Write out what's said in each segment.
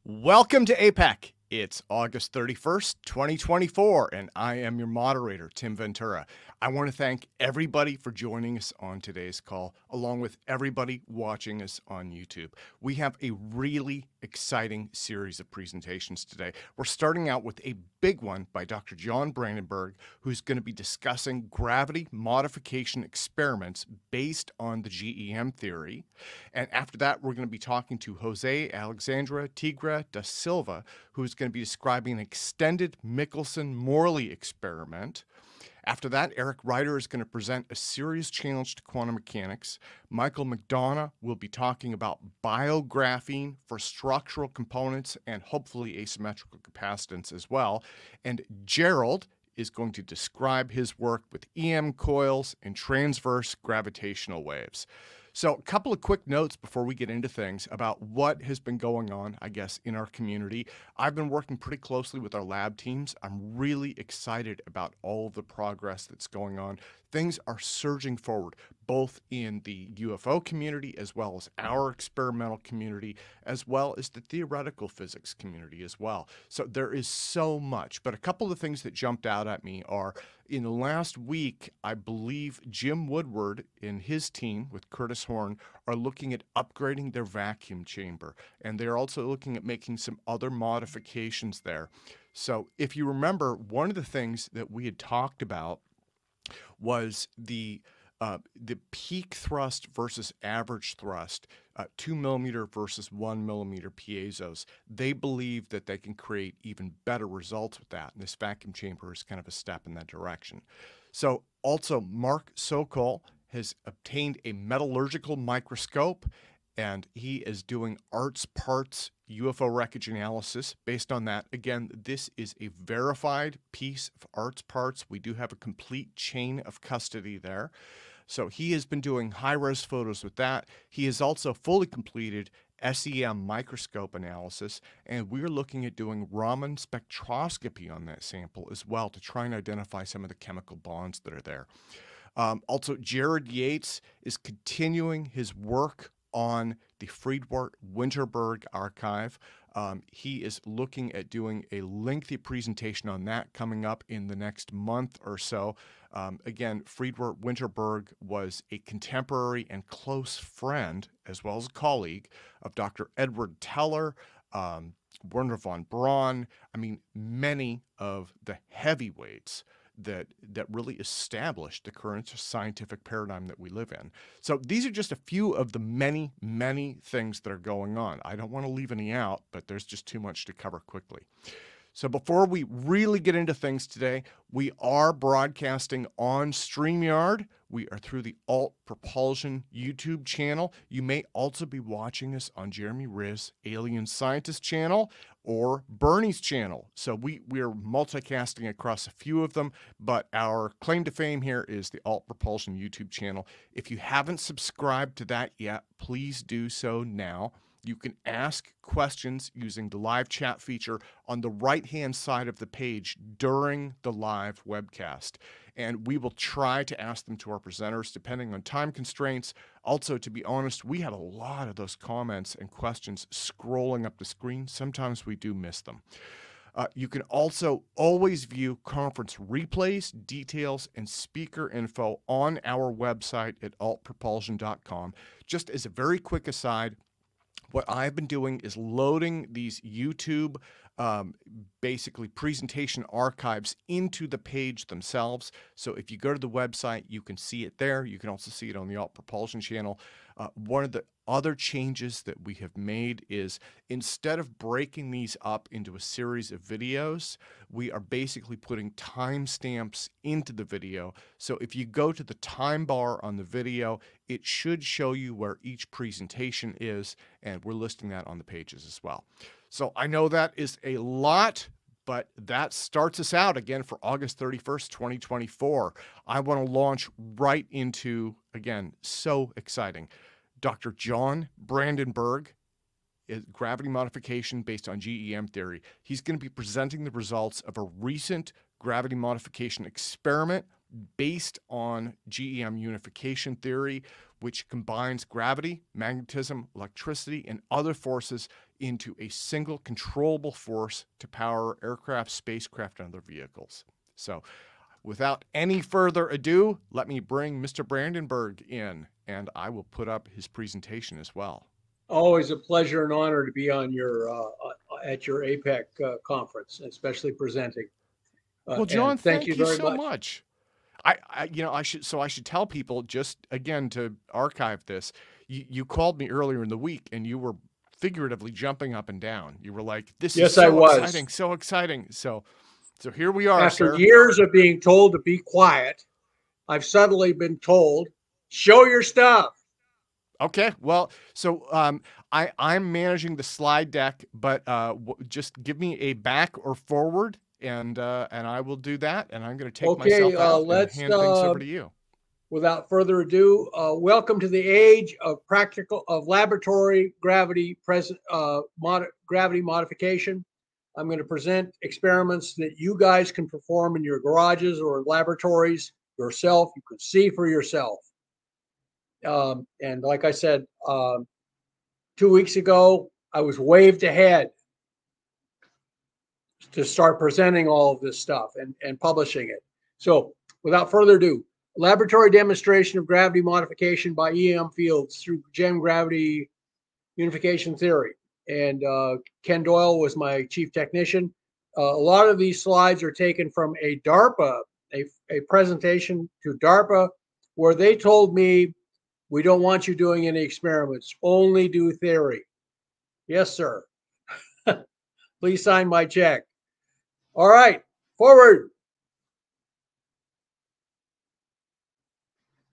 Welcome to APEC. It's August 31st, 2024, and I am your moderator, Tim Ventura. I want to thank everybody for joining us on today's call, along with everybody watching us on YouTube. We have a really exciting series of presentations today. We're starting out with a big one by Dr. John Brandenburg, who's going to be discussing gravity modification experiments based on the GEM theory. And after that, we're going to be talking to Jose Alexandra Tigre da Silva, who's going to be describing an extended Michelson-Morley experiment. After that, Eric Ryder is going to present a serious challenge to quantum mechanics. Michael McDonough will be talking about biographene for structural components and hopefully asymmetrical capacitance as well. And Gerald is going to describe his work with EM coils and transverse gravitational waves. So a couple of quick notes before we get into things about what has been going on, I guess, in our community. I've been working pretty closely with our lab teams. I'm really excited about all of the progress that's going on. Things are surging forward, both in the UFO community as well as our experimental community, as well as the theoretical physics community as well. So there is so much. But a couple of things that jumped out at me are, in the last week, I believe Jim Woodward and his team with Curtis Horn are looking at upgrading their vacuum chamber. And they're also looking at making some other modifications there. So if you remember, one of the things that we had talked about was the peak thrust versus average thrust, 2 millimeter versus 1 millimeter piezos. They believe that they can create even better results with that. And this vacuum chamber is kind of a step in that direction. So also Mark Sokol has obtained a metallurgical microscope, and he is doing ARTS parts UFO wreckage analysis based on that. Again, this is a verified piece of ARTS parts. We do have a complete chain of custody there. So he has been doing high-res photos with that. He has also fully completed SEM microscope analysis, and we're looking at doing Raman spectroscopy on that sample as well to try and identify some of the chemical bonds that are there. Also, Jared Yates is continuing his work on the Friedwart-Winterberg archive. He is looking at doing a lengthy presentation on that coming up in the next month or so. Again, Friedwart-Winterberg was a contemporary and close friend, as well as a colleague, of Dr. Edward Teller, Werner von Braun. I mean, many of the heavyweights that really established the current scientific paradigm that we live in. So these are just a few of the many, many things that are going on. I don't want to leave any out, but there's just too much to cover quickly. So before we really get into things today, we are broadcasting on StreamYard. We are through the Alt Propulsion YouTube channel. You may also be watching us on Jeremy Riz' Alien Scientist channel or BurnEye's channel. So we are multicasting across a few of them, but our claim to fame here is the Alt Propulsion YouTube channel. If you haven't subscribed to that yet, please do so now. You can ask questions using the live chat feature on the right-hand side of the page during the live webcast. And we will try to ask them to our presenters depending on time constraints. Also, to be honest, we have a lot of those comments and questions scrolling up the screen. Sometimes we do miss them. You can also always view conference replays, details, and speaker info on our website at altpropulsion.com. Just as a very quick aside, what I've been doing is loading these YouTube basically presentation archives into the page themselves. So if you go to the website, you can see it there. You can also see it on the Alt Propulsion channel. One of the other changes that we have made is, instead of breaking these up into a series of videos, we are basically putting timestamps into the video. So if you go to the time bar on the video, it should show you where each presentation is, and we're listing that on the pages as well. So I know that is a lot, but that starts us out again for August 31st, 2024. I want to launch right into, again, so exciting, Dr. John Brandenburg, gravity modification based on GEM theory. He's going to be presenting the results of a recent gravity modification experiment based on GEM unification theory, which combines gravity, magnetism, electricity, and other forces into a single controllable force to power aircraft, spacecraft, and other vehicles. So without any further ado, let me bring Mr. Brandenburg in, and I will put up his presentation as well. Always a pleasure and honor to be on your at your APEC conference, especially presenting. Well, John, thank you very so much. much. I should tell people, just again to archive this. You called me earlier in the week, and you were figuratively jumping up and down. You were like, "This is so exciting, so exciting!" So here we are. After years of being told to be quiet, I've suddenly been told, "Show your stuff." Okay, well, so I'm managing the slide deck, but just give me a back or forward, and I will do that. And I'm going to take myself out and hand things over to you. Without further ado, welcome to the age of laboratory gravity modification. I'm going to present experiments that you guys can perform in your garages or laboratories yourself. You can see for yourself. And like I said, 2 weeks ago, I was waved ahead to start presenting all of this stuff and publishing it. So without further ado, laboratory demonstration of gravity modification by EM fields through GEM gravity unification theory. And Ken Doyle was my chief technician. A lot of these slides are taken from a DARPA, a presentation to DARPA, where they told me, "We don't want you doing any experiments, only do theory." Yes, sir. Please sign my check. All right, forward.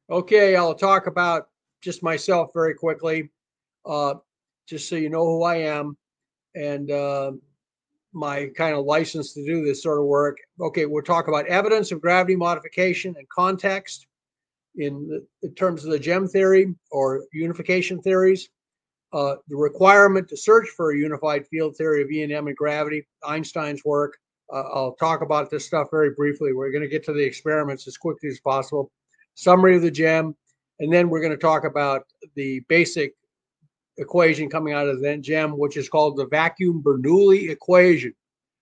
Okay, I'll talk about just myself very quickly, just so you know who I am and my kind of license to do this sort of work. Okay, we'll talk about evidence of gravity modification and context in terms of the GEM theory or unification theories. The requirement to search for a unified field theory of E&M and gravity, Einstein's work. I'll talk about this stuff very briefly. We're going to get to the experiments as quickly as possible. Summary of the GEM, and then we're going to talk about the basic equation coming out of the GEM, which is called the vacuum Bernoulli equation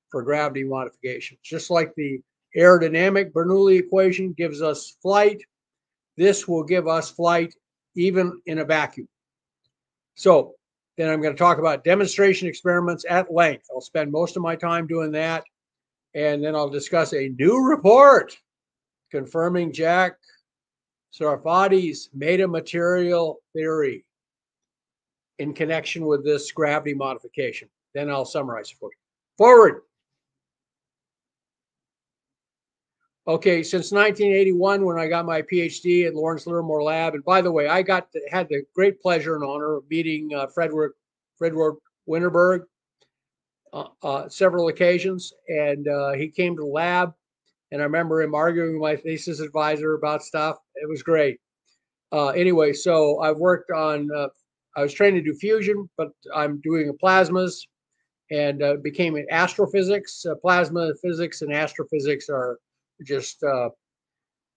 for gravity modification. Just like the aerodynamic Bernoulli equation gives us flight, this will give us flight even in a vacuum. So then I'm going to talk about demonstration experiments at length. I'll spend most of my time doing that. And then I'll discuss a new report confirming Jack Sarfati's metamaterial theory in connection with this gravity modification. Then I'll summarize it for you. Forward. Okay, since 1981, when I got my PhD at Lawrence Livermore Lab, and by the way, I had the great pleasure and honor of meeting Frederick Winterberg several occasions, and he came to the lab, and I remember him arguing with my thesis advisor about stuff. It was great. Anyway, so I've worked on, I was trained to do fusion, but I'm doing plasmas, and became an astrophysics. Plasma physics and astrophysics are just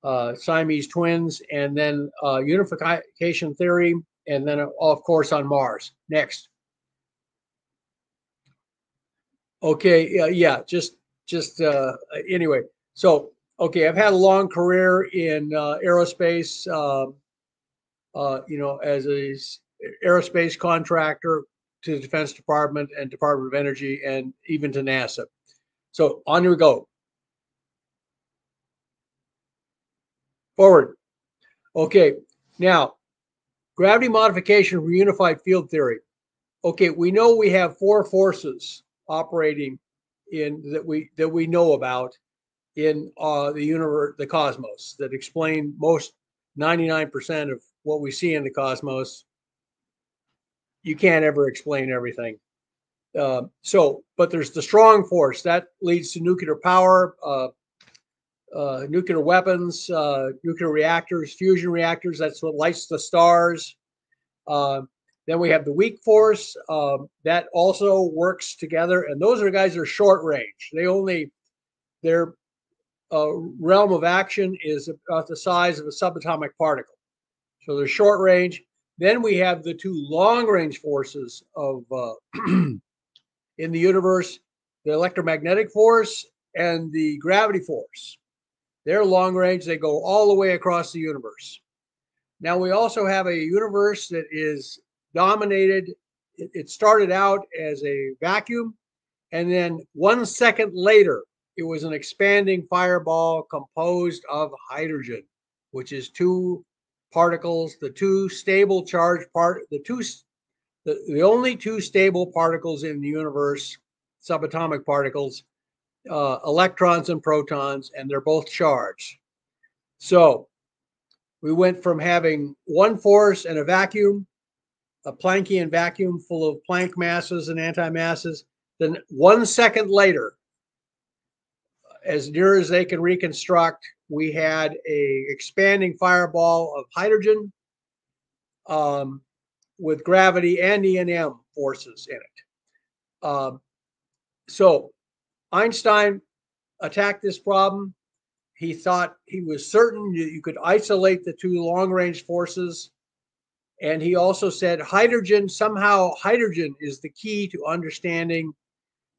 Siamese twins, and then unification theory, and then of course on Mars. Next. Okay, yeah, just anyway. So okay, I've had a long career in aerospace. You know, as a aerospace contractor to the Defense Department and Department of Energy, and even to NASA. So on we go. Forward. Okay, now gravity modification for unified field theory. Okay, we know we have four forces operating in that we know about in the universe, the cosmos, that explain most 99% of what we see in the cosmos. You can't ever explain everything. But there's the strong force that leads to nuclear power, nuclear weapons, nuclear reactors, fusion reactors. That's what lights the stars. Then we have the weak force that also works together, and those are guys that are short range. They're realm of action is about the size of a subatomic particle. So they're short range. Then we have the two long range forces of in the universe, the electromagnetic force and the gravity force. They're long range. They go all the way across the universe. Now we also have a universe that is dominated. It started out as a vacuum, and then 1 second later, it was an expanding fireball composed of hydrogen, which is two particles, the two stable charge the only two stable particles in the universe, subatomic particles, electrons and protons, and they're both charged. So we went from having one force and a vacuum, a Planckian vacuum full of Planck masses and antimasses. Then 1 second later, as near as they can reconstruct, we had a expanding fireball of hydrogen with gravity and E&M forces in it. So Einstein attacked this problem. He thought he was certain you could isolate the two long-range forces. And he also said somehow hydrogen is the key to understanding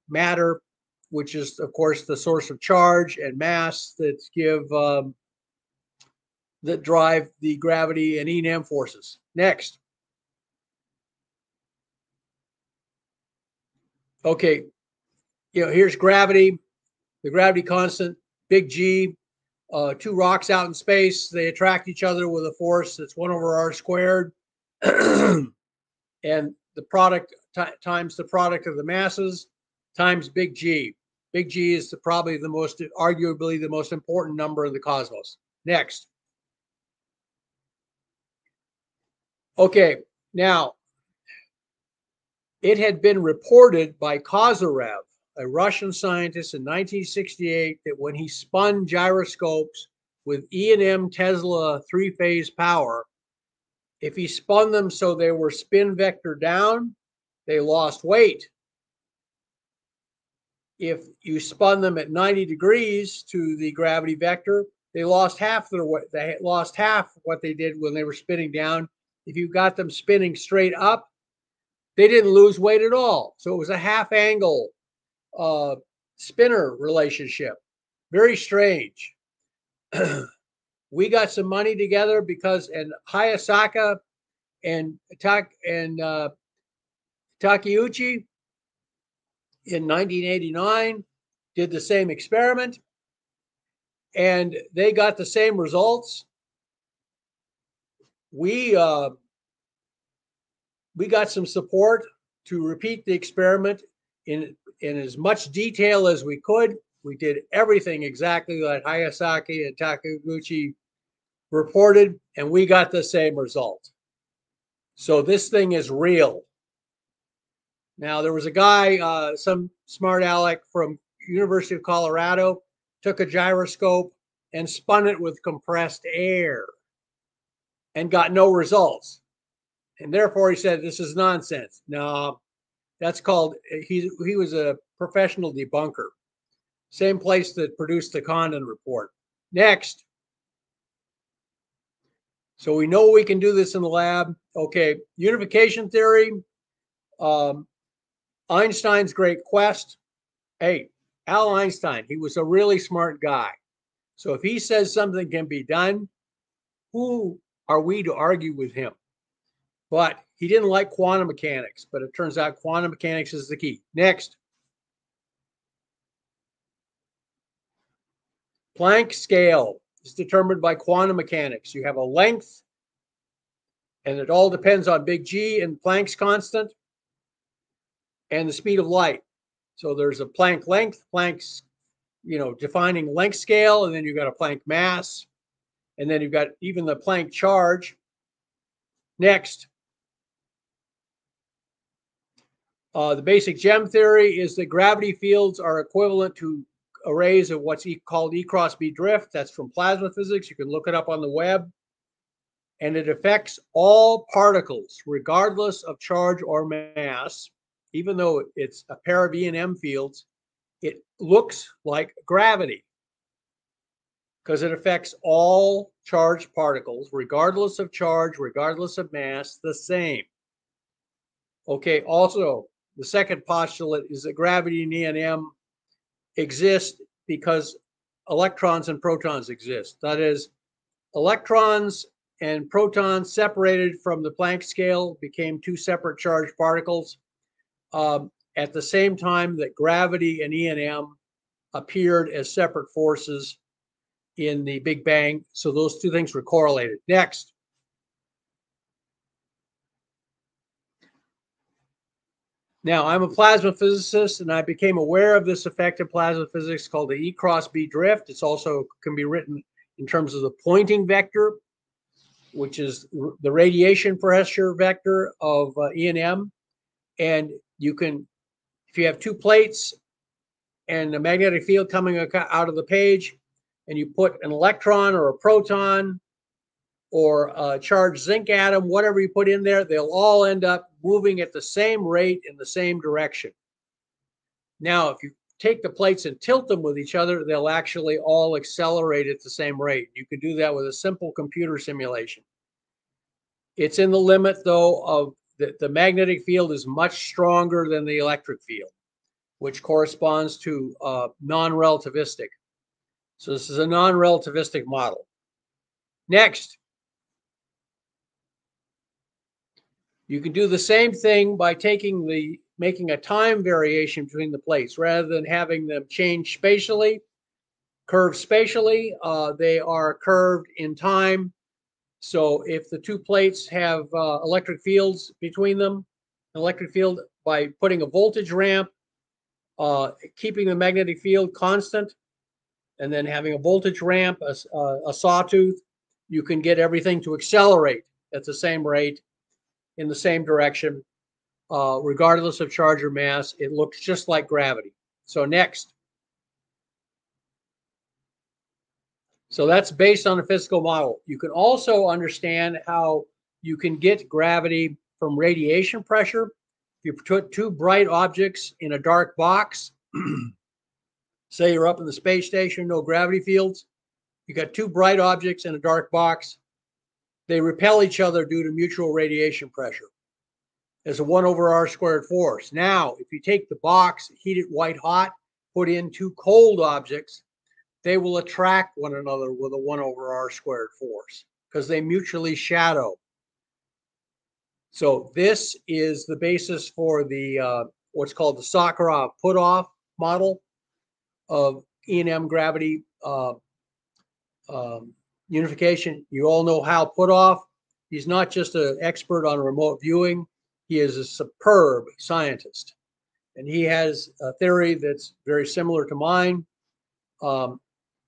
matter, which is, of course, the source of charge and mass that drive the gravity and E&M forces. Next. Okay, here's gravity, the gravity constant, big G. Two rocks out in space, they attract each other with a force that's 1/r squared. And the product times the product of the masses times big G. Big G is arguably the most important number in the cosmos. Next. Okay, now it had been reported by Kozyrev, a Russian scientist in 1968, that when he spun gyroscopes with E&M Tesla three-phase power, if he spun them so they were spin vector down, they lost weight. If you spun them at 90 degrees to the gravity vector, they lost half their weight. They lost half what they did when they were spinning down. If you got them spinning straight up, they didn't lose weight at all. So it was a half angle spinner relationship. Very strange. We got some money together and Hayasaka and Takeuchi in 1989 did the same experiment, and they got the same results. We got some support to repeat the experiment in as much detail as we could. We did everything exactly like Hayasaki and Takeuchi reported, and we got the same result. So this thing is real. Now, there was a guy, some smart aleck from University of Colorado, took a gyroscope and spun it with compressed air and got no results. And therefore, he said, this is nonsense. No, that's called, he was a professional debunker. Same place that produced the Condon report. Next. So we know we can do this in the lab. Okay, unification theory. Einstein's great quest. Hey, Al Einstein, he was a really smart guy. So if he says something can be done, who are we to argue with him? But he didn't like quantum mechanics, but it turns out quantum mechanics is the key. Next. Planck scale is determined by quantum mechanics. You have a length, and it all depends on big G and Planck's constant and the speed of light. So there's a Planck length, Planck's, defining length scale, and then you've got a Planck mass, and then you've got even the Planck charge. Next. The basic gem theory is that gravity fields are equivalent to arrays of what's called E cross B drift. That's from plasma physics. You can look it up on the web. And it affects all particles, regardless of charge or mass. Even though it's a pair of E&M fields, it looks like gravity. because it affects all charged particles, regardless of charge, regardless of mass, the same. Okay, also, the second postulate is that gravity and E&M exist because electrons and protons exist. That is, electrons and protons separated from the Planck scale became two separate charged particles at the same time that gravity and E&M appeared as separate forces in the Big Bang. So those two things were correlated. Next. Now, I'm a plasma physicist, and I became aware of this effect in plasma physics called the E cross B drift. It's also can be written in terms of the Poynting vector, which is the radiation pressure vector of E&M. And you can, if you have two plates and a magnetic field coming out of the page, and you put an electron or a proton or a charged zinc atom, whatever you put in there, they'll all end up moving at the same rate in the same direction. Now, if you take the plates and tilt them with each other, they'll actually all accelerate at the same rate. You can do that with a simple computer simulation. It's in the limit, though, of the magnetic field is much stronger than the electric field, which corresponds to non-relativistic. So this is a non-relativistic model. Next, you can do the same thing by making a time variation between the plates. Rather than having them change spatially, curved spatially, they are curved in time. So if the two plates have electric fields between them, electric field, by putting a voltage ramp, keeping the magnetic field constant, and then having a voltage ramp, a sawtooth, you can get everything to accelerate at the same rate in the same direction, regardless of charge or mass. It looks just like gravity. So next. So that's based on a physical model. You can also understand how you can get gravity from radiation pressure. If you put two bright objects in a dark box, say you're up in the space station, no gravity fields, you got two bright objects in a dark box, they repel each other due to mutual radiation pressure. There's a 1/r² force. Now, if you take the box, heat it white hot, put in two cold objects, they will attract one another with a 1/r² force because they mutually shadow. So this is the basis for the what's called the Sakharov put-off model of E&M gravity unification. You all know Hal Puthoff. He's not just an expert on remote viewing. He is a superb scientist. And he has a theory that's very similar to mine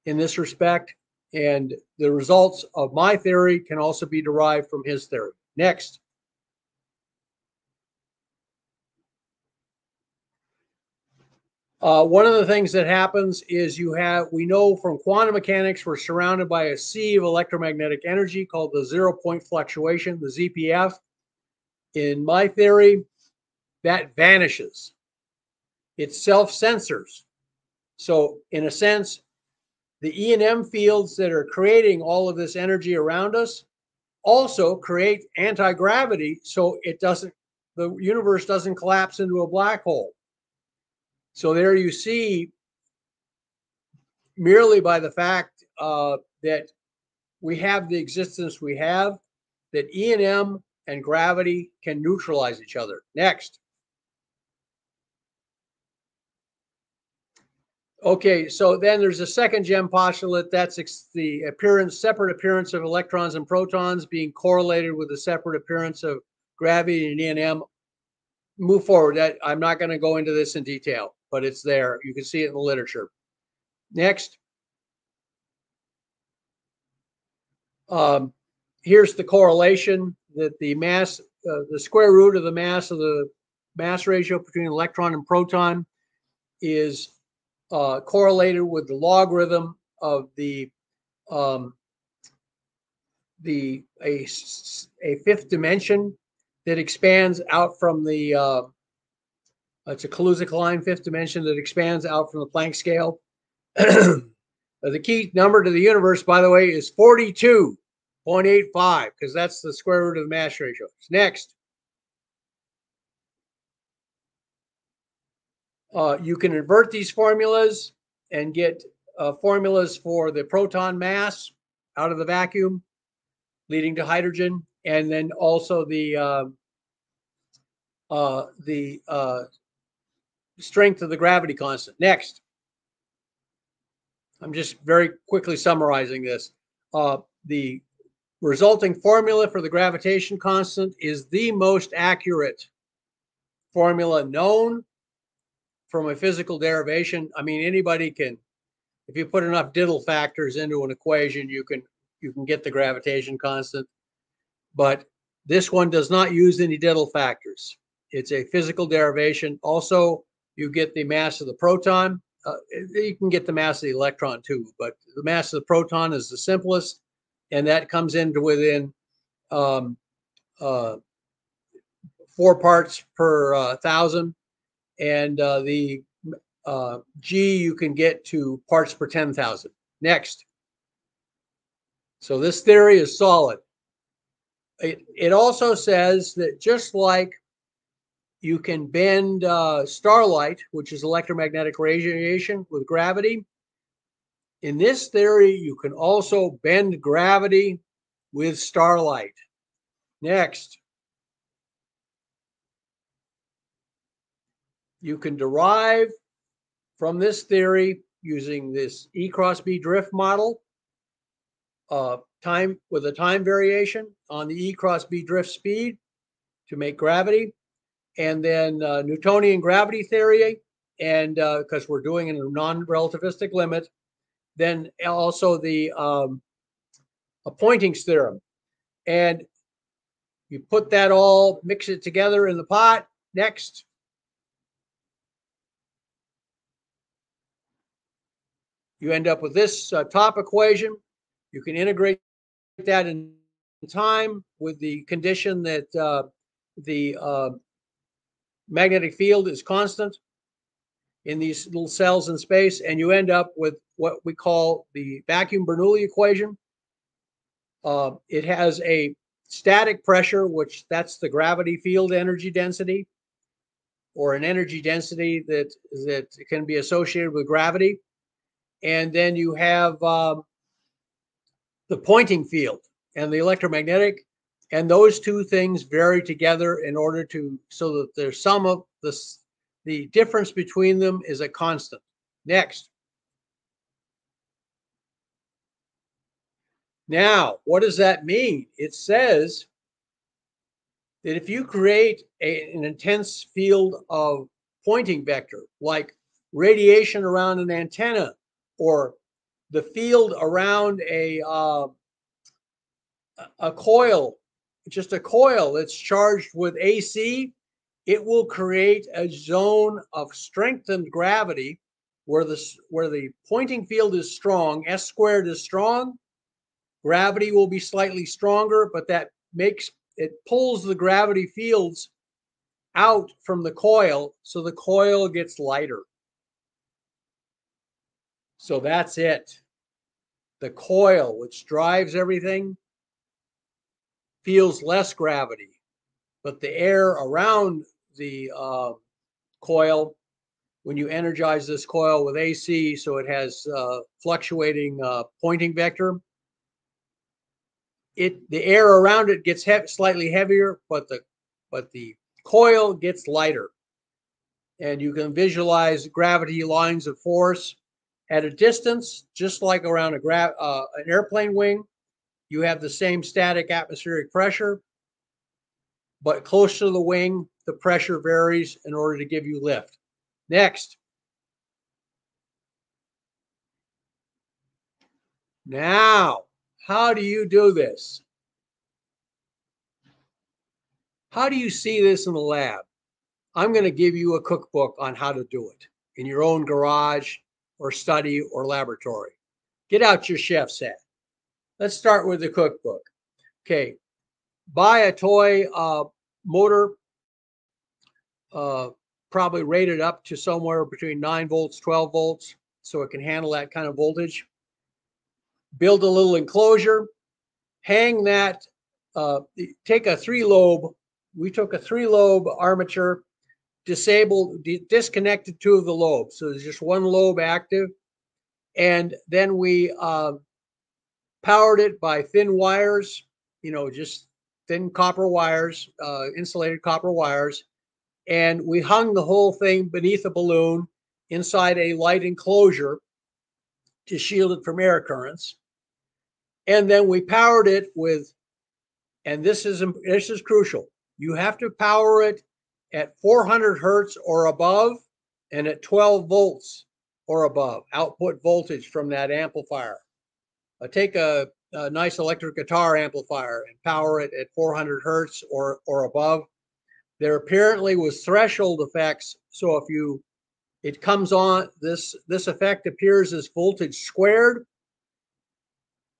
in this respect. And the results of my theory can also be derived from his theory. Next. One of the things that happens is we know from quantum mechanics, we're surrounded by a sea of electromagnetic energy called the zero-point fluctuation, the ZPF. In my theory, that vanishes. It self-censors. So in a sense, the E&M fields that are creating all of this energy around us also create anti-gravity, so the universe doesn't collapse into a black hole. So there you see, merely by the fact that we have the existence we have, that E&M and gravity can neutralize each other. Next. Okay, so then there's a second gem postulate. That's the separate appearance of electrons and protons being correlated with the separate appearance of gravity and E&M. Move forward. I'm not going to go into this in detail, but it's there. You can see it in the literature. Next. Here's the correlation that the mass, the square root of the mass ratio between electron and proton is correlated with the logarithm of a fifth dimension that expands out from the it's a Kaluza-Klein fifth dimension that expands out from the Planck scale. The key number to the universe, by the way, is 42.85 because that's the square root of the mass ratio. Next, you can invert these formulas and get formulas for the proton mass out of the vacuum, leading to hydrogen, and then also the strength of the gravity constant. Next, I'm just very quickly summarizing this. The resulting formula for the gravitation constant is the most accurate formula known from a physical derivation. I mean, anybody can, if you put enough diddle factors into an equation, you can get the gravitation constant. But this one does not use any diddle factors. It's a physical derivation. Also, you get the mass of the proton. You can get the mass of the electron too, but the mass of the proton is the simplest, and that comes into within 4 parts per 1,000. And the G you can get to parts per 10,000. Next. So this theory is solid. It also says that just like you can bend starlight, which is electromagnetic radiation, with gravity, in this theory, you can also bend gravity with starlight. Next. You can derive from this theory using this E cross B drift model, time with a time variation on the E cross B drift speed to make gravity, and then Newtonian gravity theory, and because we're doing it in a non-relativistic limit, then also the Poynting's theorem. And you put that all, mix it together in the pot. Next. You end up with this top equation. You can integrate that in time with the condition that the magnetic field is constant in these little cells in space, and you end up with what we call the vacuum Bernoulli equation. It has a static pressure, which that's the gravity field energy density, or an energy density that can be associated with gravity. And then you have the Poynting field and the electromagnetic, and those two things vary together in order to, so that there's some of this, the difference between them is a constant. Next. Now, what does that mean? It says that if you create an intense field of Poynting vector, like radiation around an antenna, or the field around a coil, just a coil that's charged with AC, it will create a zone of strengthened gravity where the Poynting field is strong, S squared is strong, gravity will be slightly stronger, but that makes it pulls the gravity fields out from the coil, so the coil gets lighter. So that's it. The coil, which drives everything, feels less gravity, but the air around the coil, when you energize this coil with AC, so it has fluctuating Poynting vector, the air around it gets slightly heavier, but the coil gets lighter. And you can visualize gravity lines of force at a distance, just like around an airplane wing. You have the same static atmospheric pressure, but close to the wing, the pressure varies in order to give you lift. Next. Now, how do you do this? How do you see this in the lab? I'm going to give you a cookbook on how to do it in your own garage or study or laboratory. Get out your chef's hat. Let's start with the cookbook. Okay, buy a toy motor, probably rated up to somewhere between 9 volts, 12 volts, so it can handle that kind of voltage. build a little enclosure, hang that, take a 3-lobe. We took a 3-lobe armature, disconnected 2 of the lobes. So there's just 1 lobe active. And then we powered it by thin wires, just thin copper wires, insulated copper wires. And we hung the whole thing beneath a balloon inside a light enclosure to shield it from air currents. And then we powered it with, and this is crucial, you have to power it at 400 hertz or above and at 12 volts or above output voltage from that amplifier. Take a nice electric guitar amplifier and power it at 400 hertz or above. There apparently was threshold effects. So if it comes on, this effect appears as voltage squared.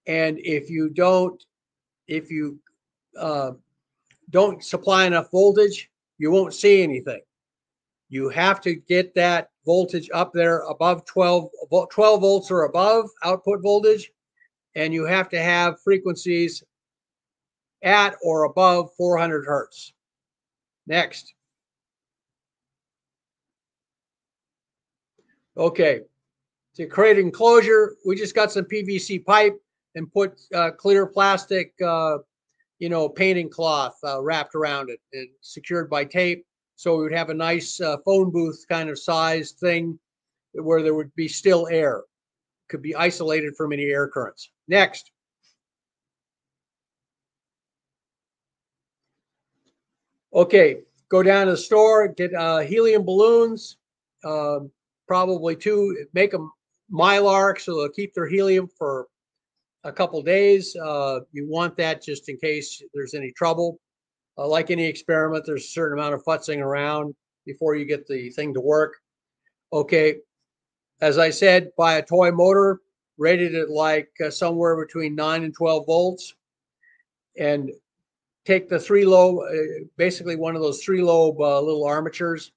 And if you don't supply enough voltage, you won't see anything. You have to get that voltage up there above 12 volts or above output voltage. And you have to have frequencies at or above 400 hertz. Next. Okay. To create an enclosure, we just got some PVC pipe and put clear plastic, painting cloth wrapped around it and secured by tape. So we would have a nice phone booth kind of sized thing where there would be still air. Could be isolated from any air currents. Next. Okay, go down to the store, get helium balloons, probably 2, make them Mylar so they'll keep their helium for a couple days. You want that just in case there's any trouble. Like any experiment, there's a certain amount of futzing around before you get the thing to work. Okay, as I said, buy a toy motor, rated at like somewhere between 9 and 12 volts, and take the 3-lobe, basically one of those 3-lobe little armatures,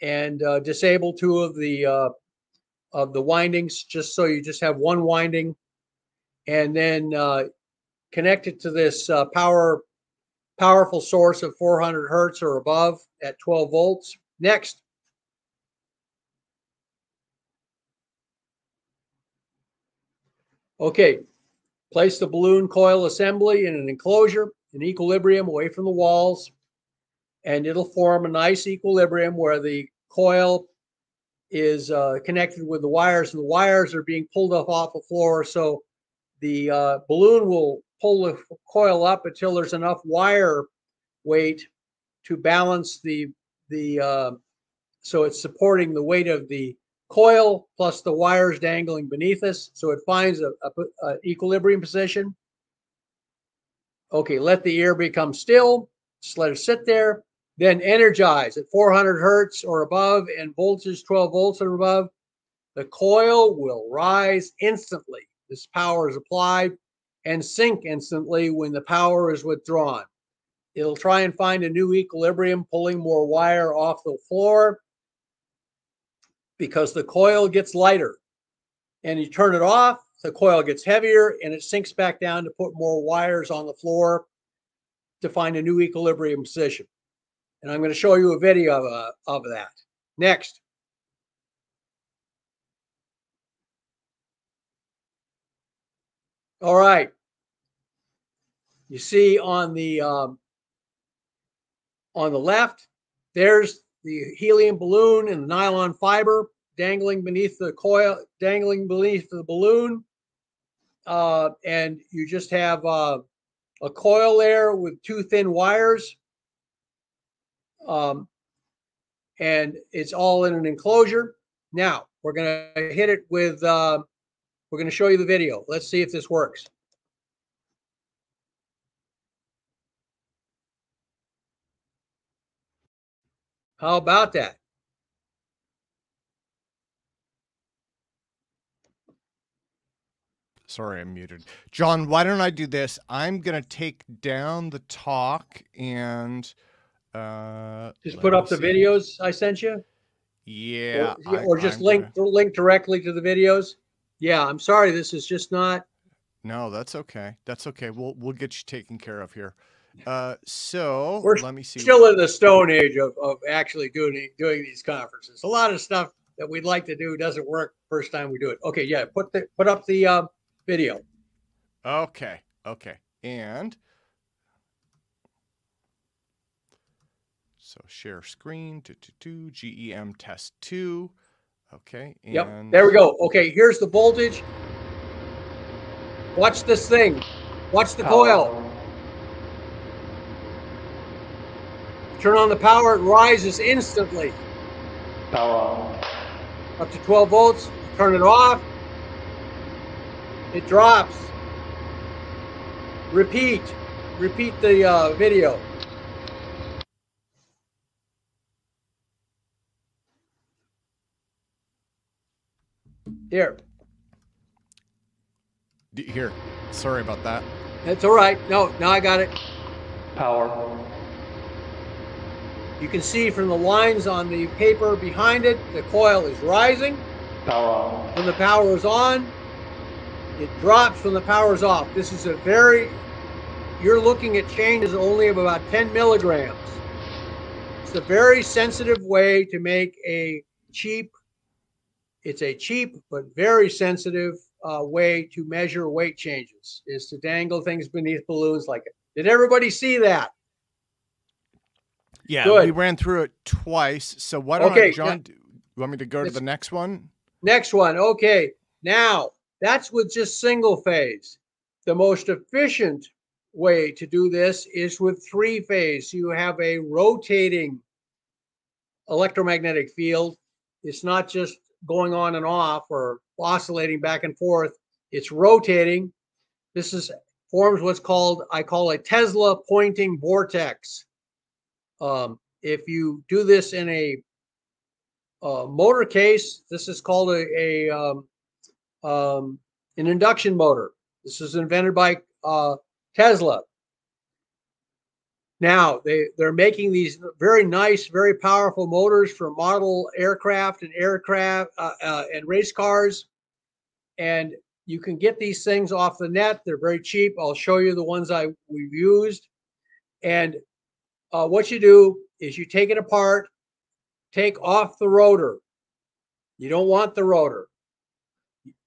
and disable 2 of the windings, just so you just have 1 winding, and then connect it to this powerful source of 400 hertz or above at 12 volts. Next. Okay, place the balloon coil assembly in an enclosure in equilibrium away from the walls, and it'll form a nice equilibrium where the coil is connected with the wires, and the wires are being pulled off the floor. So the balloon will pull the coil up until there's enough wire weight to balance so it's supporting the weight of the coil plus the wires dangling beneath us. So it finds a equilibrium position. Okay, let the air become still. Just let it sit there. Then energize at 400 hertz or above and voltage 12 volts or above. The coil will rise instantly. This power is applied and sink instantly when the power is withdrawn. It'll try and find a new equilibrium, pulling more wire off the floor because the coil gets lighter. And you turn it off, the coil gets heavier and it sinks back down to put more wires on the floor to find a new equilibrium position. And I'm going to show you a video of that. Next. All right. You see on the left, there's the helium balloon and the nylon fiber dangling beneath the coil, dangling beneath the balloon. And you just have a coil there with 2 thin wires. And it's all in an enclosure. Now, we're going to hit it with, we're going to show you the video. Let's see if this works. How about that? Sorry, I'm muted. John, why don't I do this? I'm going to take down the talk and just put up the videos I sent you. Yeah. Or just link directly to the videos. Yeah, I'm sorry. This is just not No, that's okay. That's okay. We'll get you taken care of here. So We're let me see. still in the stone age of actually doing these conferences. A lot of stuff that we'd like to do doesn't work first time we do it. Okay, yeah, put up the video. Okay, okay. And so share screen, GEM test 2. Okay, and yep, there we go. Okay, here's the voltage. Watch this thing. Watch the coil. Turn on the power, it rises instantly. Power on. Up to 12 volts. Turn it off. It drops. Repeat the video. Here. Here. Sorry about that. That's all right. No, now I got it. Power. You can see from the lines on the paper behind it, the coil is rising. Power on. When the power is on, it drops when the power is off. This is you're looking at changes only of about 10 milligrams. It's a very sensitive way to make it's a cheap but very sensitive way to measure weight changes, is to dangle things beneath balloons like it. Did everybody see that? Yeah, Good. we ran through it twice. So why don't I, John, you want me to go to the next one? Next one. Okay. Now, that's with just single phase. The most efficient way to do this is with 3-phase. You have a rotating electromagnetic field. It's not just going on and off or oscillating back and forth. It's rotating. This forms what's called, I call a Tesla pointing vortex. If you do this in a motor case, this is called an induction motor. This is invented by Tesla. Now they're making these very nice, very powerful motors for model aircraft and race cars, and you can get these things off the net. They're very cheap. I'll show you the ones we've used. And what you do is you take it apart, take off the rotor. You don't want the rotor.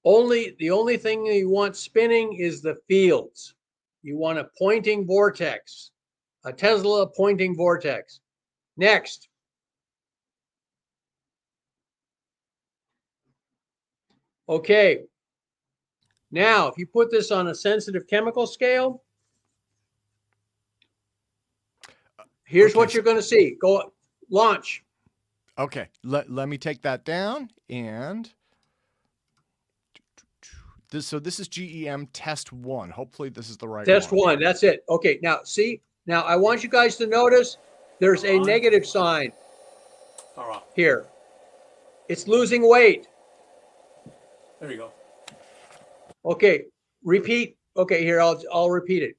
The only thing you want spinning is the fields. You want a pointing vortex, a Tesla pointing vortex. Next. Okay. Now, if you put this on a sensitive chemical scale, here's what you're going to see. Go launch. Okay, let me take that down. And so this is GEM test 1. Hopefully this is the right test one. That's it. Okay, now see, now I want you guys to notice there's a negative sign here. It's losing weight. There you go. Okay, repeat. Okay, here, I'll repeat it.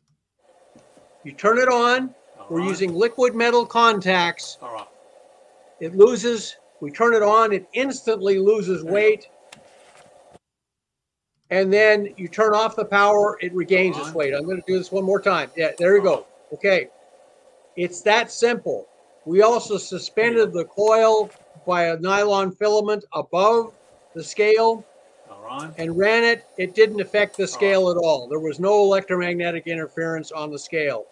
You turn it on. We're using liquid metal contacts. It loses, we turn it on, it instantly loses weight. And then you turn off the power, it regains its weight. I'm going to do this one more time. Yeah, there you go. Okay. It's that simple. We also suspended the coil by a nylon filament above the scale and ran it. It didn't affect the scale at all. There was no electromagnetic interference on the scale.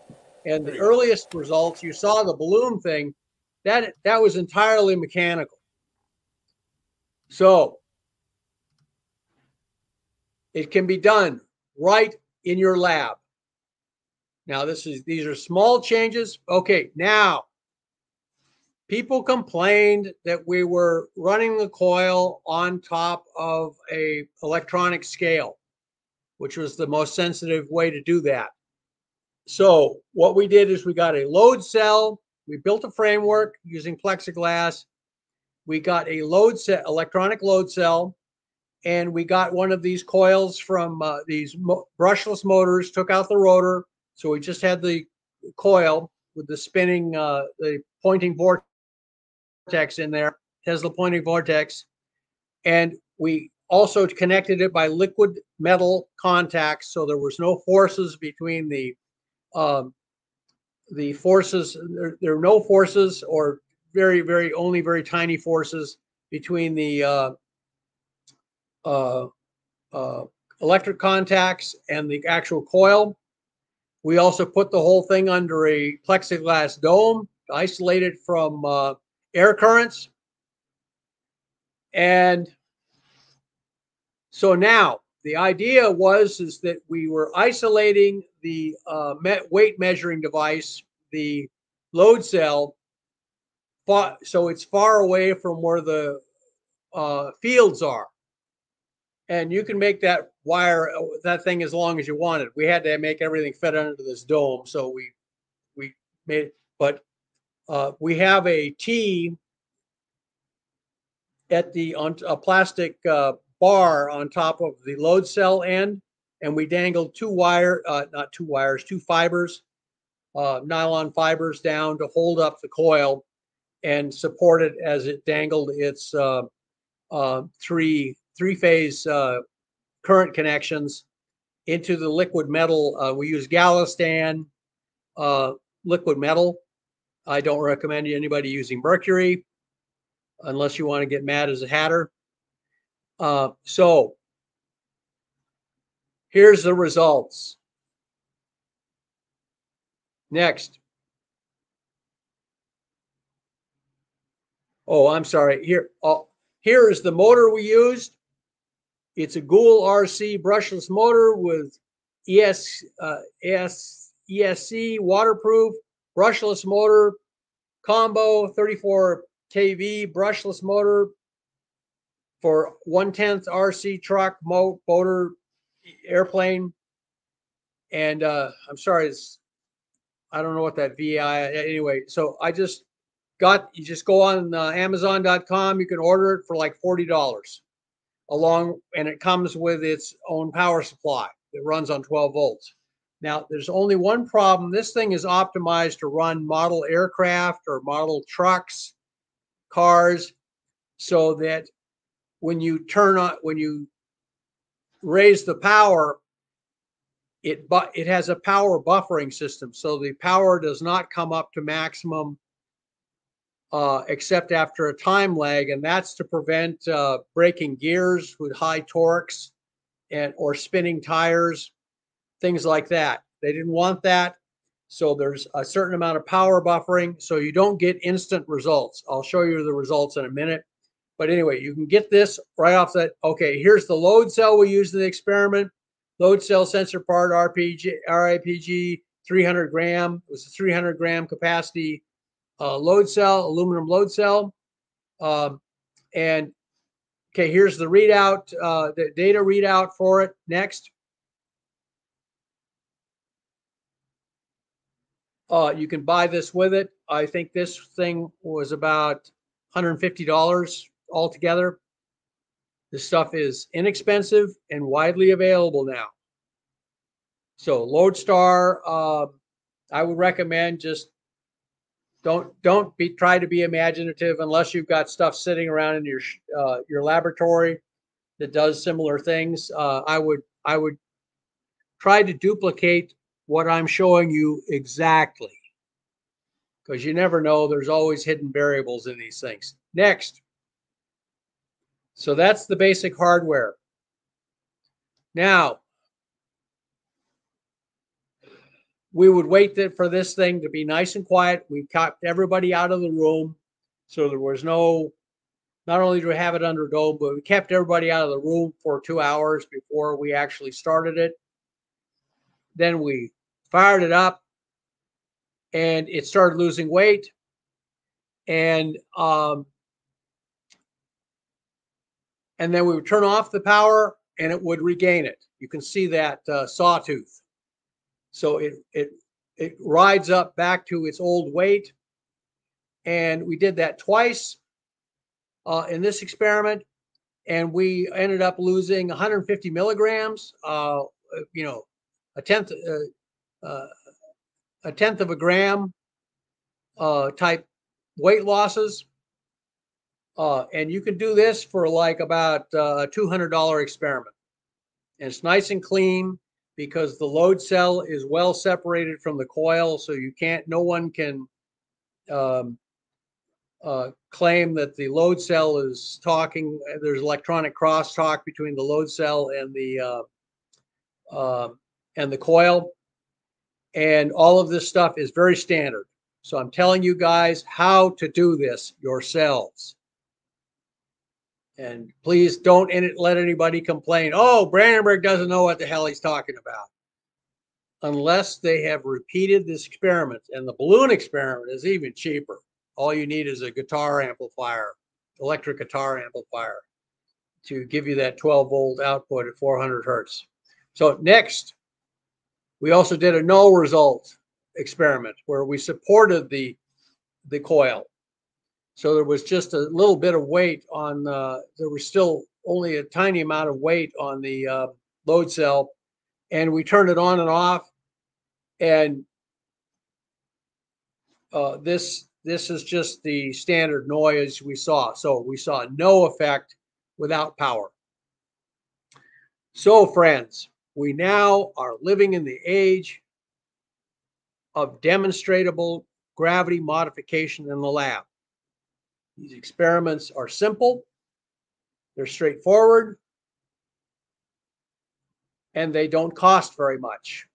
And the earliest results, you saw the balloon thing, that was entirely mechanical. So it can be done right in your lab. Now these are small changes. Okay, now people complained that we were running the coil on top of a electronic scale, which was the most sensitive way to do that. So what we did is we got a load cell. We built a framework using plexiglass. We got a electronic load cell, and we got one of these coils from these brushless motors, took out the rotor. So we just had the coil with the spinning, the pointing vortex in there, Tesla pointing vortex. And we also connected it by liquid metal contacts, so there was no forces between the forces. There are no forces, or only very tiny forces between the electric contacts and the actual coil. We also put the whole thing under a plexiglass dome to isolate it from air currents. And so now the idea is that we were isolating the weight measuring device, the load cell, so it's far away from where the fields are. And you can make that wire, that thing, as long as you wanted. We had to make everything fit under this dome, so we made it. But we have a T at on a plastic bar on top of the load cell end, and we dangled two fibers, nylon fibers down to hold up the coil and support it as it dangled its three-phase current connections into the liquid metal. We use Galveston liquid metal. I don't recommend anybody using mercury unless you want to get mad as a hatter. So here's the results. Next. Oh, I'm sorry. Here is the motor we used. It's a Gould RC brushless motor with ESC waterproof brushless motor combo, 34 kV brushless motor for 1/10 RC truck motor airplane. And I'm sorry, I don't know what that VI anyway. So you just go on Amazon.com. You can order it for like $40 and it comes with its own power supply. It runs on 12 volts. Now, there's only one problem. This thing is optimized to run model aircraft or model trucks, cars, so that when you raise the power, it has a power buffering system. So the power does not come up to maximum except after a time lag, and that's to prevent breaking gears with high torques or spinning tires, things like that. They didn't want that, so there's a certain amount of power buffering, so you don't get instant results. I'll show you the results in a minute, but anyway, you can get this right off that. Okay, here's the load cell we used in the experiment. Load cell sensor part RIPG 300 gram. It was a 300 gram capacity load cell, aluminum load cell. And okay, here's the readout, the data readout for it. Next. You can buy this with it. I think this thing was about $150 altogether. This stuff is inexpensive and widely available now. So Lodestar, I would recommend just don't try to be imaginative unless you've got stuff sitting around in your laboratory that does similar things. I would try to duplicate what I'm showing you exactly, because you never know. There's always hidden variables in these things. Next. So that's the basic hardware. Now, we would wait for this thing to be nice and quiet. We kept everybody out of the room. So there was not only do we have it under dome, but we kept everybody out of the room for 2 hours before we actually started it. Then we fired it up and it started losing weight. And then we would turn off the power and it would regain it. You can see that sawtooth. So it rides up back to its old weight. And we did that twice in this experiment. And we ended up losing 150 milligrams, a tenth of a gram type weight losses. And you can do this for like about a $200 experiment. And it's nice and clean because the load cell is well separated from the coil. So no one can claim that the load cell is talking. There's electronic crosstalk between the load cell and the coil. And all of this stuff is very standard. So I'm telling you guys how to do this yourselves. And please don't let anybody complain, oh, Brandenburg doesn't know what the hell he's talking about. Unless they have repeated this experiment. And the balloon experiment is even cheaper. All you need is a guitar amplifier, electric guitar amplifier, to give you that 12-volt output at 400 hertz. So next, we also did a no result experiment where we supported the coil. So there was just a little bit of weight on, there was still only a tiny amount of weight on the load cell. And we turned it on and off. And this is just the standard noise we saw. So we saw no effect without power. So friends, we now are living in the age of demonstrable gravity modification in the lab. These experiments are simple, they're straightforward, and they don't cost very much.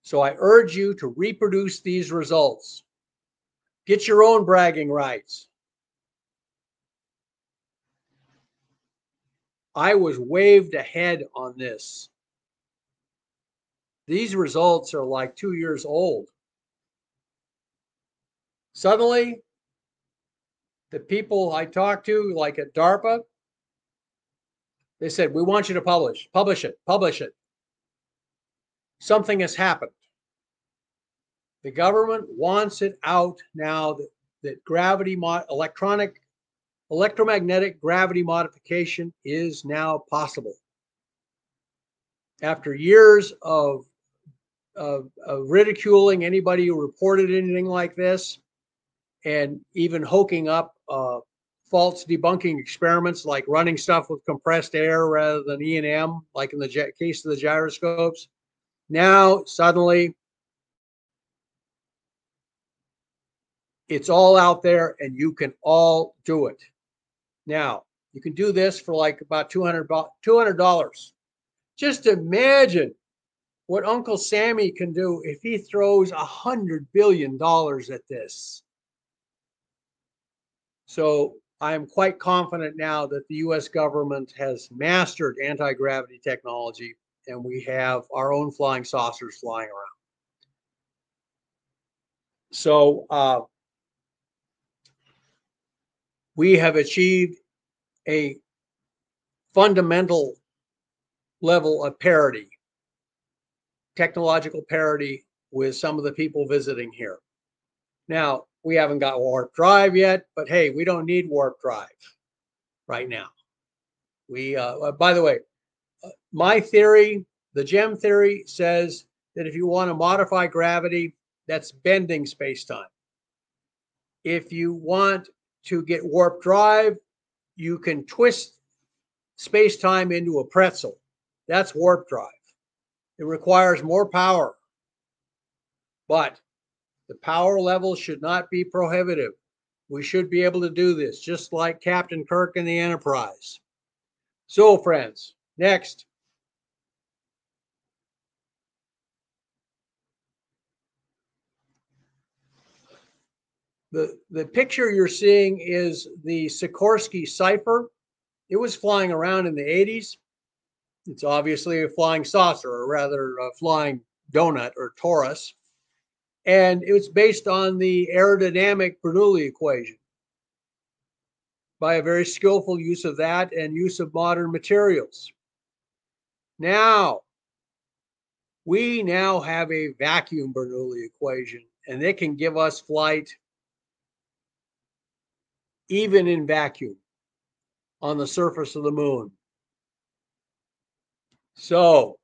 So I urge you to reproduce these results. Get your own bragging rights. I was waved ahead on this. These results are like 2 years old. Suddenly, the people I talked to, like at DARPA, they said, we want you to publish it. Something has happened. The government wants it out now that electromagnetic gravity modification is now possible. After years of ridiculing anybody who reported anything like this, and even hooking up false debunking experiments like running stuff with compressed air rather than E&M, like in the case of the gyroscopes. Now, suddenly, it's all out there and you can all do it. Now, you can do this for like about $200. Just imagine what Uncle Sammy can do if he throws $100 billion at this. So I am quite confident now that the US government has mastered anti-gravity technology and we have our own flying saucers flying around. So we have achieved a fundamental level of parity, technological parity with some of the people visiting here. Now, we haven't got warp drive yet, but hey, we don't need warp drive right now. We, by the way, my theory, the GEM theory, says that if you want to modify gravity, that's bending space-time. If you want to get warp drive, you can twist space-time into a pretzel. That's warp drive. It requires more power, but the power level should not be prohibitive. We should be able to do this, just like Captain Kirk in the Enterprise. So, friends, next. The picture you're seeing is the Sikorsky Cypher. It was flying around in the 80s. It's obviously a flying saucer, or rather a flying donut or torus. And it was based on the aerodynamic Bernoulli equation by a very skillful use of that and use of modern materials. Now, we now have a vacuum Bernoulli equation, and it can give us flight even in vacuum on the surface of the moon. So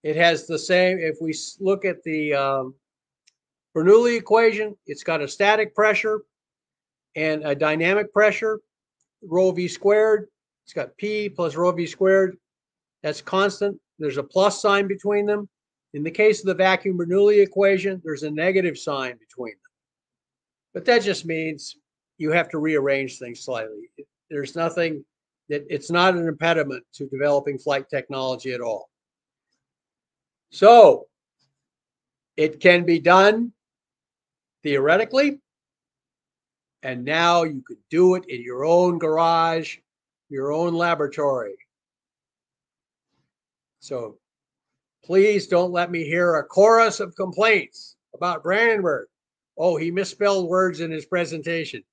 it has the same, if we look at the Bernoulli equation, it's got a static pressure and a dynamic pressure, rho v squared. It's got P plus rho v squared. That's constant. There's a plus sign between them. In the case of the vacuum Bernoulli equation, there's a negative sign between them. But that just means you have to rearrange things slightly. There's nothing that it's not an impediment to developing flight technology at all. So it can be done theoretically, and now you could do it in your own garage, your own laboratory. So please don't let me hear a chorus of complaints about Brandenburg. Oh, he misspelled words in his presentation.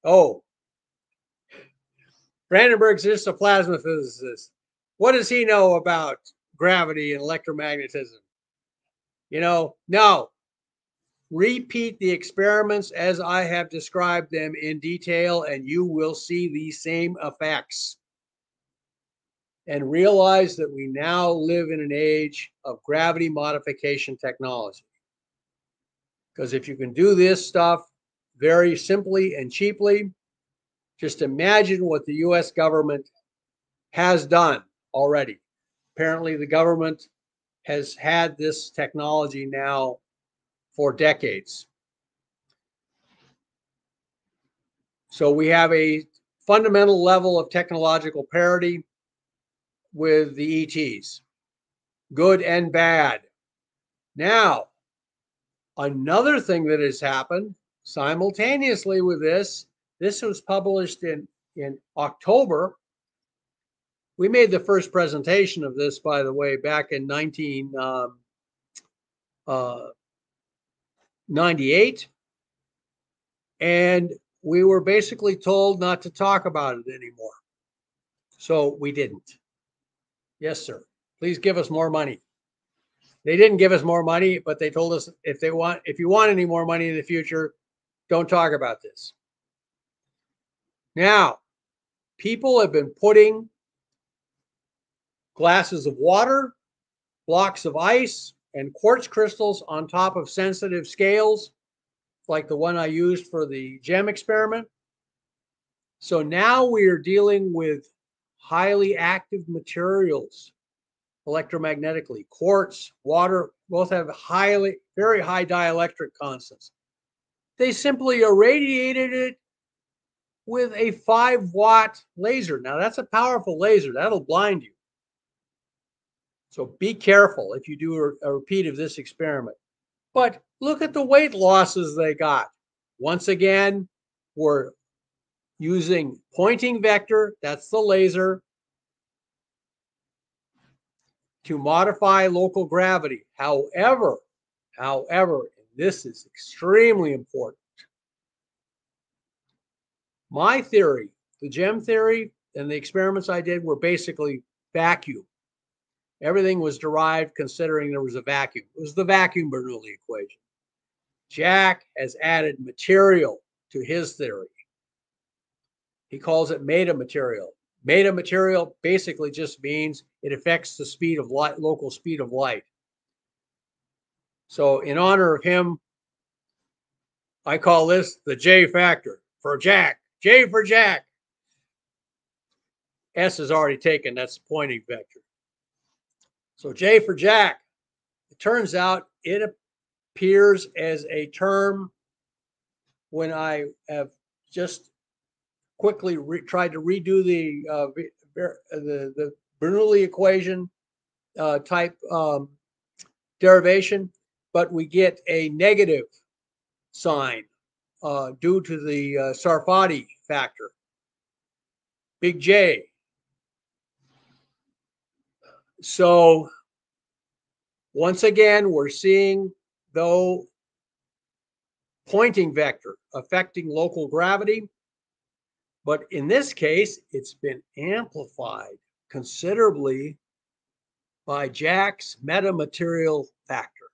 Oh, Brandenburg's just a plasma physicist. What does he know about gravity and electromagnetism? No. Repeat the experiments as I have described them in detail, and you will see these same effects. And realize that we now live in an age of gravity modification technology. Because if you can do this stuff very simply and cheaply, just imagine what the US government has done already. Apparently, the government has had this technology now for decades. So we have a fundamental level of technological parity with the ETs, good and bad. Now, another thing that has happened simultaneously with this was published in October. We made the first presentation of this, by the way, back in 1998. And we were basically told not to talk about it anymore. So we didn't. Yes, sir. Please give us more money. They didn't give us more money, but they told us if you want any more money in the future, don't talk about this. Now, people have been putting glasses of water, blocks of ice, and quartz crystals on top of sensitive scales, like the one I used for the GEM experiment. So now we are dealing with highly active materials electromagnetically. Quartz, water, both have very high dielectric constants. They simply irradiated it with a 5-watt laser. Now that's a powerful laser. That'll blind you. So be careful if you do a repeat of this experiment. But look at the weight losses they got. Once again, we're using pointing vector, that's the laser, to modify local gravity. However, this is extremely important. My theory, the GEM theory, and the experiments I did were basically vacuum. Everything was derived considering there was a vacuum. It was the vacuum Bernoulli equation. Jack has added material to his theory. He calls it metamaterial. Metamaterial basically just means it affects the speed of light, local speed of light. So in honor of him, I call this the J factor for Jack. J for Jack. S is already taken. That's the pointing vector. So J for Jack. It turns out it appears as a term when I have just quickly tried to redo the Bernoulli equation type derivation, but we get a negative sign due to the Sarfati factor, big J. So once again, we're seeing, though, pointing vector affecting local gravity. But in this case, it's been amplified considerably by Jack's metamaterial factor.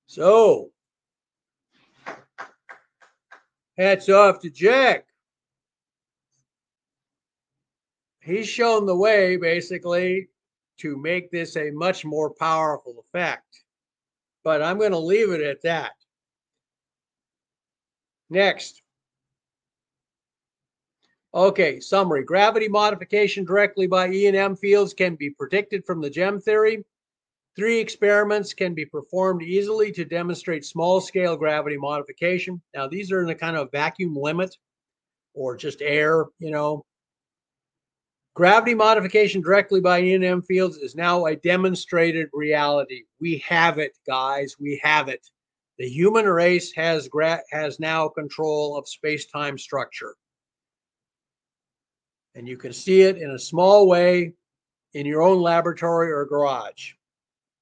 So, hats off to Jack. He's shown the way, basically, to make this a much more powerful effect. But I'm going to leave it at that. Next, Okay, summary. Gravity modification directly by E&M fields can be predicted from the gem theory. 3 experiments can be performed easily to demonstrate small-scale gravity modification. Now, these are in a kind of vacuum limit or just air, you know. Gravity modification directly by E&M fields is now a demonstrated reality. We have it, guys. We have it. The human race has now control of space-time structure. And you can see it in a small way in your own laboratory or garage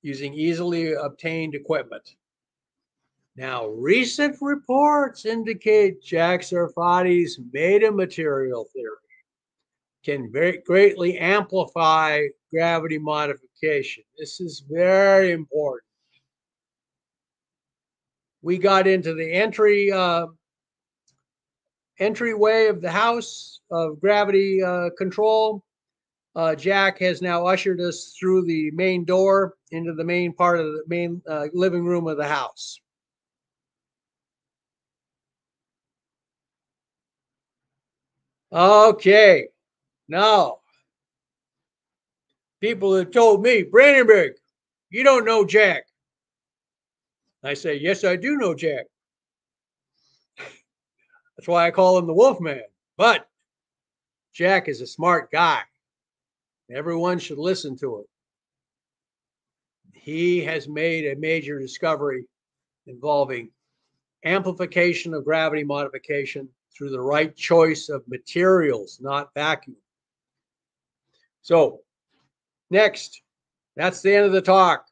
using easily obtained equipment. Now, recent reports indicate Jack Sarfati's metamaterial theory can very greatly amplify gravity modification. This is very important. We got into the entryway of the house of gravity control. Jack has now ushered us through the main door into the main part of the main living room of the house. Okay, now, people have told me, Brandenburg, you don't know Jack. I say, yes, I do know Jack. That's why I call him the Wolfman. But Jack is a smart guy. Everyone should listen to him. He has made a major discovery involving amplification of gravity modification through the right choice of materials, not vacuum. So, next, that's the end of the talk.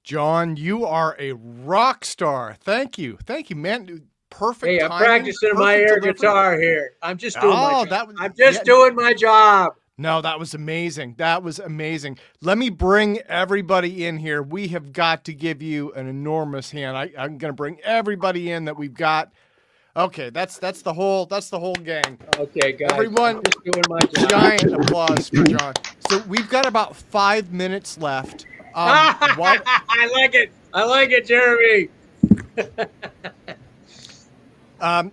John, you are a rock star. Thank you. Thank you, man. Perfect. Hey, I'm timing, practicing my air delivery. guitar here. I'm just doing my job. I'm just yeah. doing my job. No, that was amazing. That was amazing. Let me bring everybody in here. We have got to give you an enormous hand. I'm going to bring everybody in that we've got. Okay, that's the whole gang. Okay, guys. Everyone, I'm just doing my job. Giant applause for John. So we've got about 5 minutes left. I like it. I like it, Jeremy.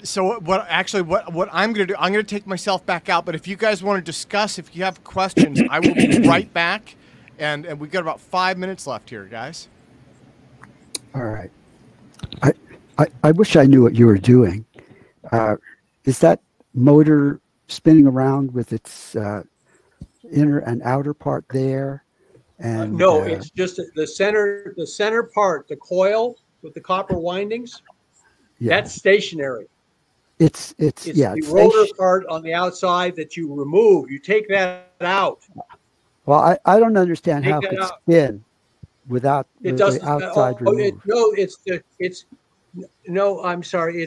So what I'm going to do, I'm going to take myself back out. But if you guys want to discuss, if you have questions, I will be right back. And we've got about 5 minutes left here, guys. All right. I wish I knew what you were doing. Is that motor spinning around with its inner and outer part there? And no, it's just the center part, the coil with the copper windings. Yeah. That's stationary. It's the rotor part on the outside that you remove. You take that out. Well, I don't understand how it could spin without the outside removed. I'm sorry.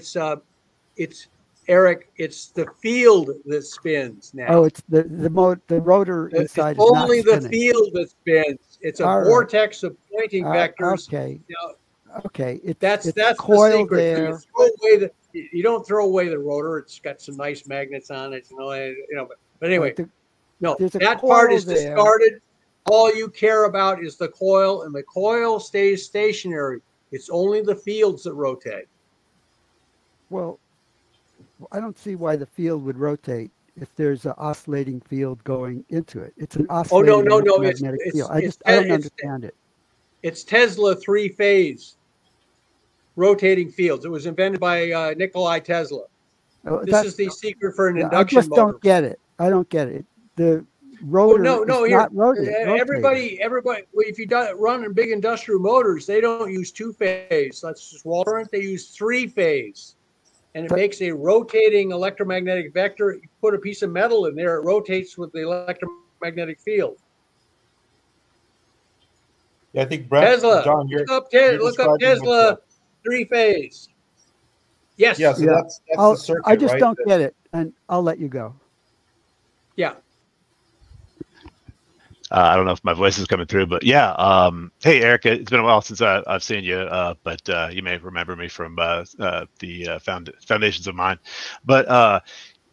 It's Eric. It's the field that spins now. Oh, it's the rotor inside. It's only the field that spins. It's a vortex of pointing vectors. Okay. Okay. That's coil the secret. there. You don't throw away the rotor. It's got some nice magnets on it. But anyway, that part is discarded. All you care about is the coil, and the coil stays stationary. It's only the fields that rotate. Well, I don't see why the field would rotate if there's an oscillating field going into it. It's an oscillating magnetic field. I don't understand it. It's Tesla three-phase rotating fields. It was invented by Nikola Tesla. This is the secret for an induction motor. I just don't get it. I don't get it. The rotor is not rotating. Everybody. If you run big industrial motors, they don't use two-phase. That's just wall current. They use three-phase. And it makes a rotating electromagnetic vector. You put a piece of metal in there, it rotates with the electromagnetic field. Yeah, I think Tesla. John, look up Tesla three-phase. Yes. Yeah, so that's the circuit, I just don't get it, and I'll let you go. Yeah. I don't know if my voice is coming through, but yeah. Hey, Eric, it's been a while since I've seen you, but you may remember me from the Foundations of Mind. But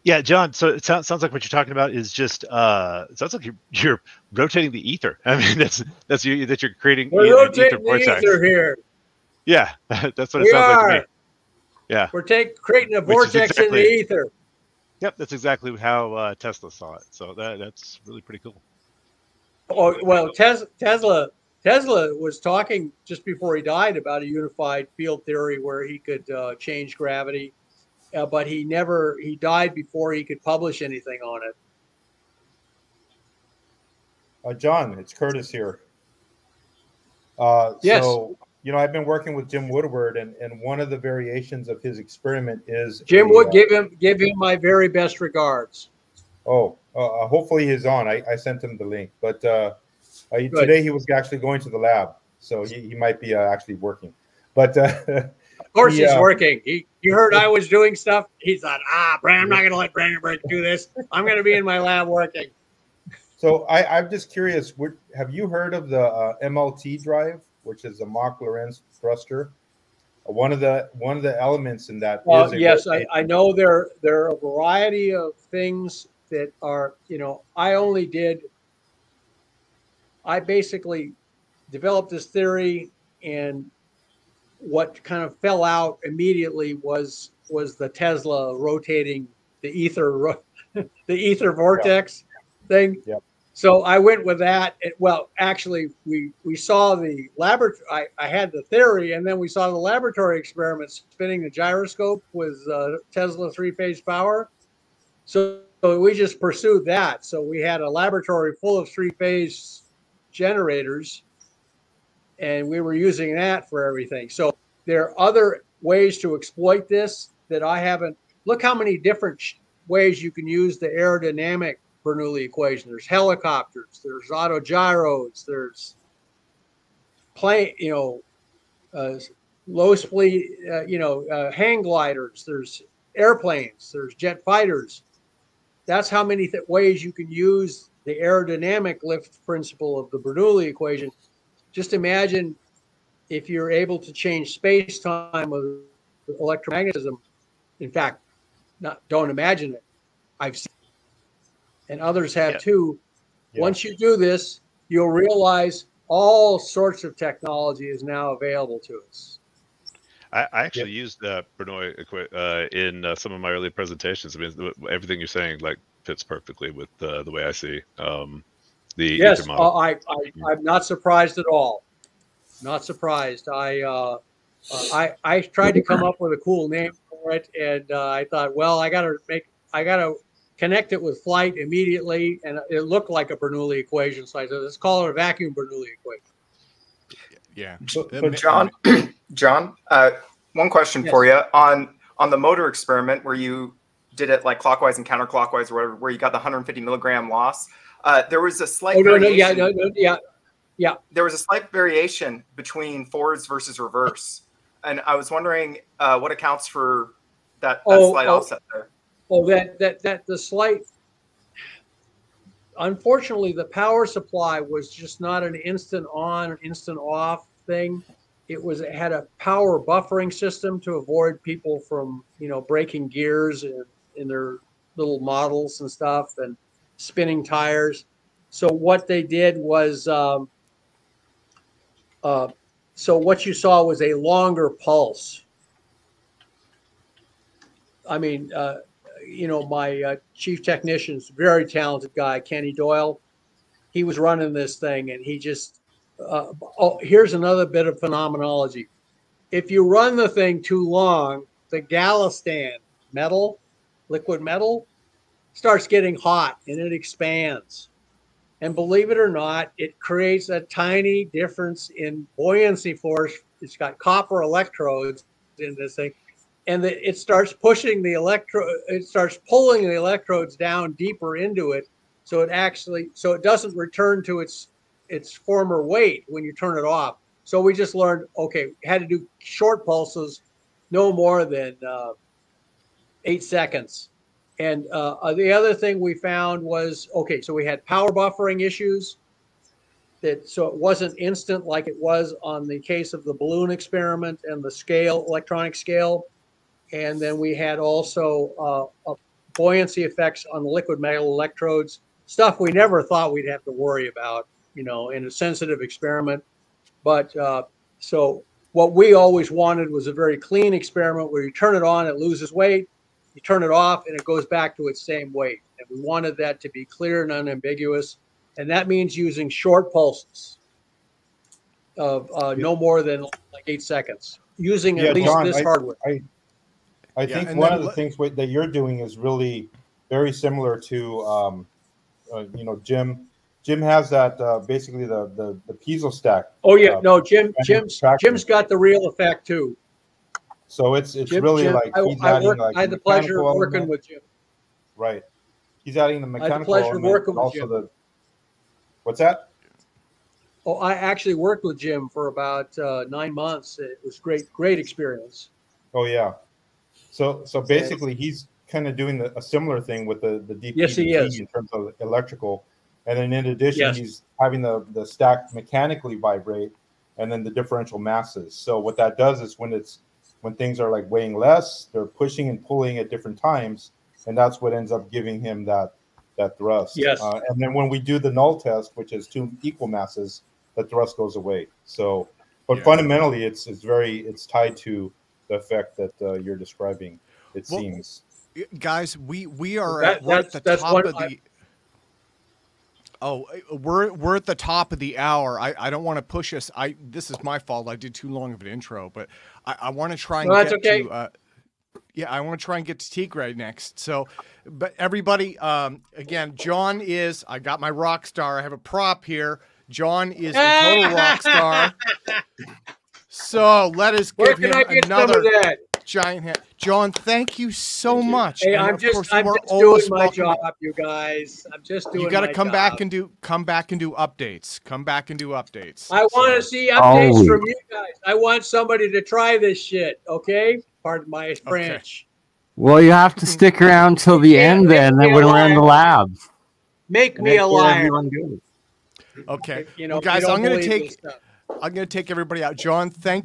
yeah, John. So it sounds like what you're talking about is just it sounds like you're rotating the ether. I mean, that's you that you're creating. We're rotating the ether here. Yeah, that's what it sounds like to me. Yeah. We're creating a Which is vortex in the exactly- ether. Yep, that's exactly how Tesla saw it. So that's really pretty cool. Oh, well, Tesla was talking just before he died about a unified field theory where he could change gravity, but he died before he could publish anything on it. John, it's Curtis here. Yes. So, I've been working with Jim Woodward, and one of the variations of his experiment is Jim Wood. Give him my very best regards. Hopefully he's on. I sent him the link, but today he was actually going to the lab, so he might be actually working. But of course he's working. He heard I was doing stuff. He thought, I'm not going to let Brandenburg do this. I'm going to be in my lab working. So I'm just curious. Have you heard of the MLT drive, which is a Mach-Lorentz thruster? One of the elements in that. Yes, I know there are a variety of things that are. I basically developed this theory, and what kind of fell out immediately was the Tesla rotating the ether vortex thing. Yep. So I went with that. Well, actually, we saw the laboratory. I had the theory, and then we saw the laboratory experiments spinning the gyroscope with Tesla 3-phase power. So we just pursued that. So we had a laboratory full of 3-phase generators, and we were using that for everything. So there are other ways to exploit this that I haven't. Look how many different ways you can use the aerodynamic Bernoulli equation. There's helicopters, there's autogyros, there's plane, low speed, hang gliders, there's airplanes, there's jet fighters. That's how many ways you can use the aerodynamic lift principle of the Bernoulli equation. Just imagine if you're able to change space-time with electromagnetism. In fact, don't imagine it. I've seen it, and others have too. Yeah. Once you do this, you'll realize all sorts of technology is now available to us. I actually used Bernoulli in some of my early presentations. I mean, everything you're saying fits perfectly with the way I see the ether model. I'm not surprised at all. Not surprised. I tried to come up with a cool name for it, and I thought, well, I got to connect it with flight immediately, and it looked like a Bernoulli equation. So I said, let's call it a vacuum Bernoulli equation. Yeah. John, one question for you on the motor experiment where you did it like clockwise and counterclockwise or whatever, where you got the 150 milligram loss. There was a slight variation. Yeah. There was a slight variation between forwards versus reverse, and I was wondering what accounts for that slight offset there. That the slight. Unfortunately, the power supply was just not an instant on, instant off thing. It had a power buffering system to avoid people from breaking gears in their little models and stuff and spinning tires. So what they did was, so what you saw was a longer pulse. I mean, my chief technician's very talented guy, Kenny Doyle. He was running this thing, and he just. Here's another bit of phenomenology. If you run the thing too long, the Gallistan metal, liquid metal, starts getting hot and it expands. And believe it or not, it creates a tiny difference in buoyancy force. It's got copper electrodes in this thing. And it starts pushing it starts pulling the electrodes down deeper into it. So it doesn't return to its former weight when you turn it off. So we just learned, had to do short pulses, no more than 8 seconds. And the other thing we found was, so we had power buffering issues. So it wasn't instant like it was on the case of the balloon experiment and the electronic scale. And then we had also buoyancy effects on the liquid metal electrodes, stuff we never thought we'd have to worry about, in a sensitive experiment. But so what we always wanted was a very clean experiment where you turn it on, it loses weight, you turn it off, and it goes back to its same weight. And we wanted that to be clear and unambiguous. And that means using short pulses of no more than like 8 seconds, using at least John, this hardware. I think one of the things that you're doing is really very similar to, Jim. Jim has that basically the piezo stack. Oh yeah, no, Jim's got the real effect too. So it's really like he's adding like I had the pleasure of working with Jim. Right, he's adding the mechanical. I had the pleasure of working with Jim. What's that? Oh, I actually worked with Jim for about 9 months. It was great experience. Oh yeah, so basically he's kind of doing a similar thing with the DP yes, he is. in terms of electrical, and then in addition yes. he's having the stack mechanically vibrate, and then the differential masses. So what that does is when things are like weighing less, they're pushing and pulling at different times, and that's what ends up giving him that thrust. Yes. And then when we do the null test, which is 2 equal masses, the thrust goes away. So, but fundamentally, it's tied to the effect that you're describing. It seems. Guys, we're at the top of the. Oh, we're at the top of the hour. I don't want to push us. This is my fault. I did too long of an intro, but I want to try and get to. I want to try and get to Tigray next. So, but everybody, again, John is. I got my rock star. I have a prop here. John is a total rock star. So let us give him another giant hand. John, thank you so much. Hey, I'm just doing my job, you guys. I'm just doing. You got to come back and do updates. Come back and do updates. I want to see updates from you guys. I want somebody to try this shit. Okay, pardon my French. Well, you have to stick around till the end, then when we're in the lab. Make me a liar. Okay, well, guys, I'm going to take everybody out. John, thank